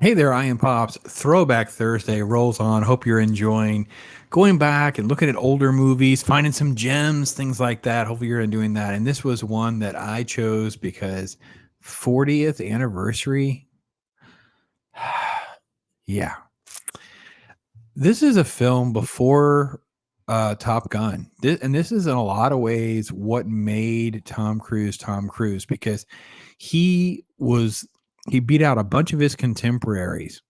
Hey there, I am Pops. Throwback Thursday rolls on. Hope you're enjoying going back and looking at older movies, finding some gems, things like that. Hopefully you're doing that. And this was one that I chose because 40th anniversary. Yeah. This is a film before Top Gun. And this is in a lot of ways what made Tom Cruise because he was he beat out a bunch of his contemporaries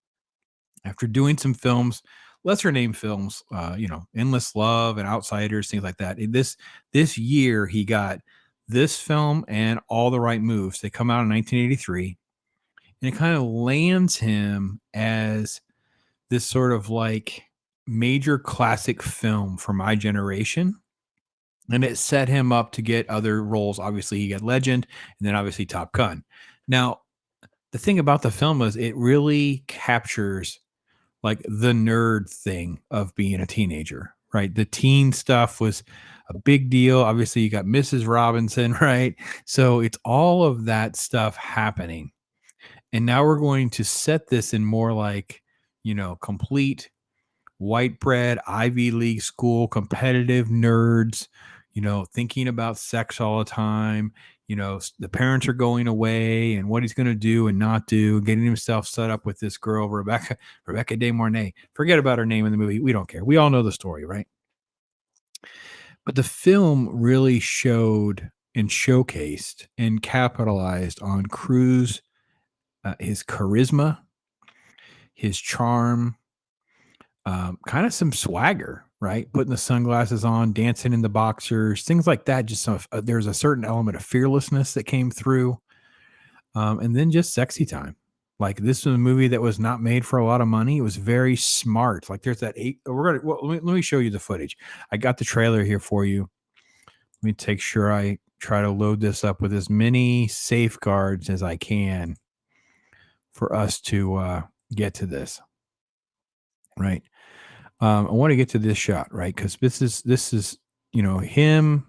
after doing some films, lesser named films, Endless Love and Outsiders, things like that. This year he got this film and All the Right Moves. They come out in 1983, and it kind of lands him as this sort of like major classic film for my generation. And it set him up to get other roles. Obviously, he got Legend, and then obviously Top Gun. Now, the thing about the film is it really captures like the nerd thing of being a teenager, right? The teen stuff was a big deal. Obviously, you got Mrs. Robinson, right? So it's all of that stuff happening. And now we're going to set this in more like, complete white bread, Ivy League school, competitive nerds, thinking about sex all the time. The parents are going away and what he's going to do and not do, getting himself set up with this girl, Rebecca De Mornay. Forget about her name in the movie. We don't care. We all know the story, right? But the film really showed and showcased and capitalized on Cruise, his charisma, his charm, kind of some swagger, right? Putting the sunglasses on, dancing in the boxers, things like that. Just there's a certain element of fearlessness that came through, and then just sexy time. Like this was a movie that was not made for a lot of money. It was very smart. Like there's that eight. We're gonna. Well, let me show you the footage. I got the trailer here for you. Let me take sure I try to load this up with as many safeguards as I can for us to get to this. Right. I want to get to this shot, right? Because this is him.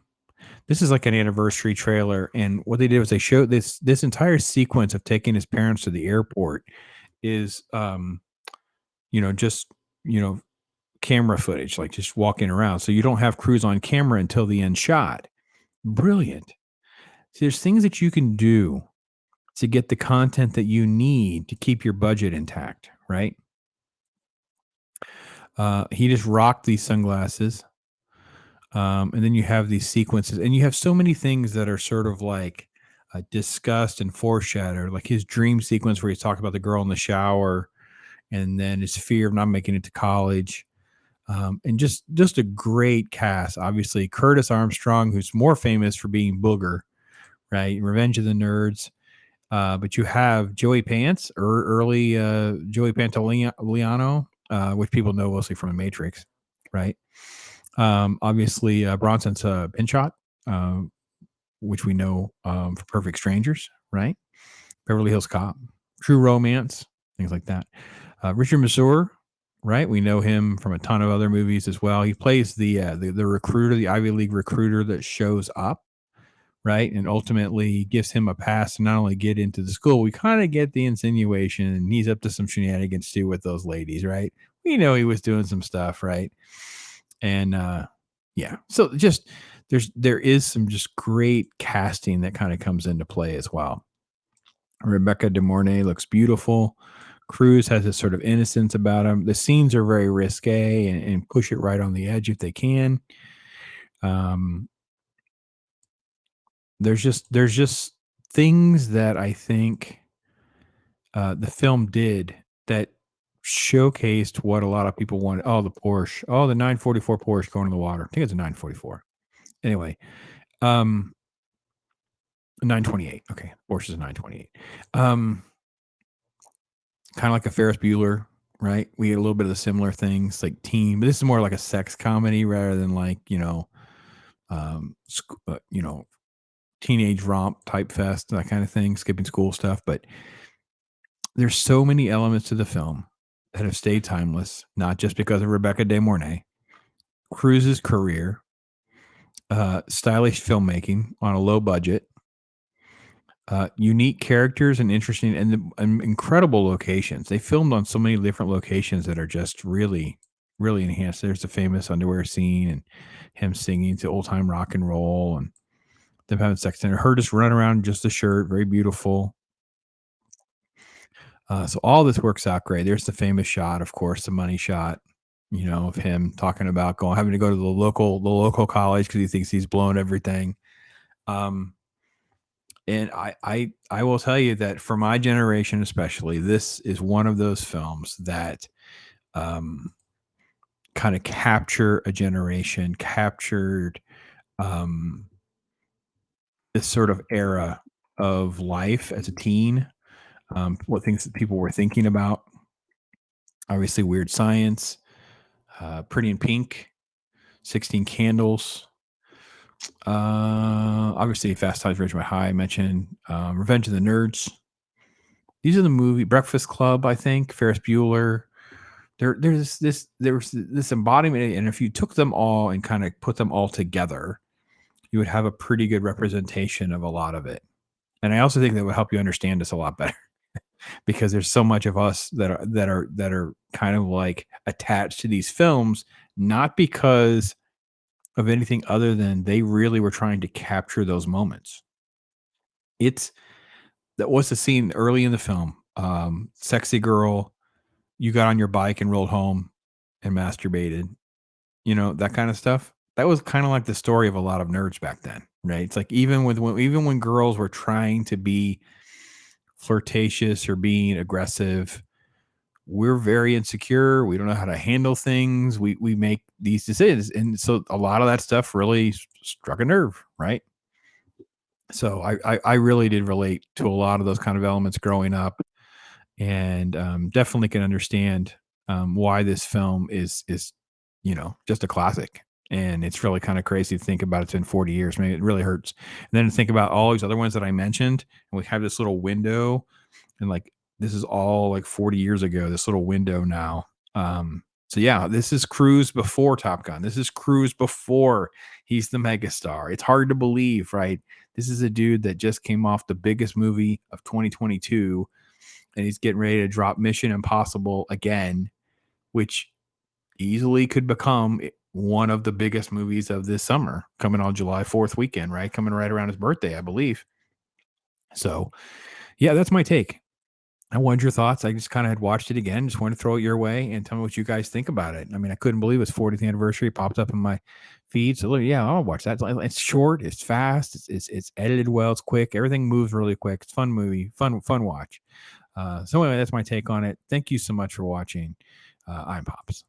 This is like an anniversary trailer, and what they did was they showed this entire sequence of taking his parents to the airport is just you know camera footage, like just walking around. So you don't have Cruise on camera until the end shot. Brilliant. So there's things that you can do to get the content that you need to keep your budget intact, right? He just rocked these sunglasses. And then you have these sequences, and you have so many things that are sort of like discussed and foreshadowed, like his dream sequence where he's talking about the girl in the shower, and then his fear of not making it to college, and just a great cast. Obviously, Curtis Armstrong, who's more famous for being Booger, right? Revenge of the Nerds. But you have Joey Pants, or early Joey Pantoliano, which people know mostly from The Matrix, right? Obviously, Bronson's Pinshot, uh, which we know for Perfect Strangers, right? Beverly Hills Cop, True Romance, things like that. Richard Masur, right? We know him from a ton of other movies as well. He plays the recruiter, the Ivy League recruiter that shows up, right, and ultimately gives him a pass to not only get into the school. We kind of get the insinuation, and he's up to some shenanigans too with those ladies, right? We know he was doing some stuff, right? And yeah, so just there is some just great casting that kind of comes into play as well. Rebecca De Mornay looks beautiful. Cruz has this sort of innocence about him. The scenes are very risque and push it right on the edge if they can. Um, there's just things that I think the film did that showcased what a lot of people wanted. Oh, the Porsche. Oh, the 944 Porsche going in the water. I think it's a 944. Anyway, um, 928. Okay, Porsche is a 928. Um, kind of like a Ferris Bueller, right? We get a little bit of the similar things like teen, but this is more like a sex comedy rather than like teenage romp type fest, that kind of thing, skipping school stuff. But there's so many elements to the film that have stayed timeless, not just because of Rebecca De Mornay, Cruise's career, stylish filmmaking on a low budget, Unique characters and interesting and incredible locations. They filmed on so many different locations that are just really, really enhanced. There's the famous underwear scene and him singing to old time rock and roll and them having sex and her just running around in just a shirt, very beautiful. So all this works out great. There's the famous shot, of course, the money shot, of him talking about going having to go to the local college because he thinks he's blown everything. Um, and I will tell you that for my generation, especially, this is one of those films that um, kind of capture a generation, captured um, this sort of era of life as a teen, what things that people were thinking about. Obviously, Weird Science, Pretty in Pink, 16 Candles, obviously Fast Times at Ridgemont High. I mentioned Revenge of the Nerds. These are the movie Breakfast Club, I think, Ferris Bueller. There's this embodiment, and if you took them all and kind of put them all together, you would have a pretty good representation of a lot of it. And I also think that would help you understand us a lot better because there's so much of us that are kind of like attached to these films, not because of anything other than they really were trying to capture those moments. It's that was the scene early in the film. Sexy girl, you got on your bike and rolled home and masturbated, that kind of stuff. That was kind of like the story of a lot of nerds back then, right? It's like even when girls were trying to be flirtatious or being aggressive, we're very insecure. We don't know how to handle things. We make these decisions, and so a lot of that stuff really struck a nerve, right? So I really did relate to a lot of those kind of elements growing up, and definitely can understand why this film is just a classic. And it's really kind of crazy to think about. It's been 40 years. Maybe it really hurts. And then to think about all these other ones that I mentioned, and we have this little window and like this is all like 40 years ago, this little window now. So yeah, this is Cruise before Top Gun. This is Cruise before he's the megastar. It's hard to believe, right? This is a dude that just came off the biggest movie of 2022 and he's getting ready to drop Mission Impossible again, which easily could become one of the biggest movies of this summer coming on July 4th weekend, right? Coming right around his birthday, I believe. So, yeah, that's my take. I wanted your thoughts. I just kind of had watched it again. Just wanted to throw it your way and tell me what you guys think about it. I mean, I couldn't believe it's 40th anniversary. It popped up in my feed. So yeah, I'll watch that. It's short. It's fast. It's edited well. It's quick. Everything moves really quick. It's fun movie. Fun watch. So anyway, that's my take on it. Thank you so much for watching. I'm Pops.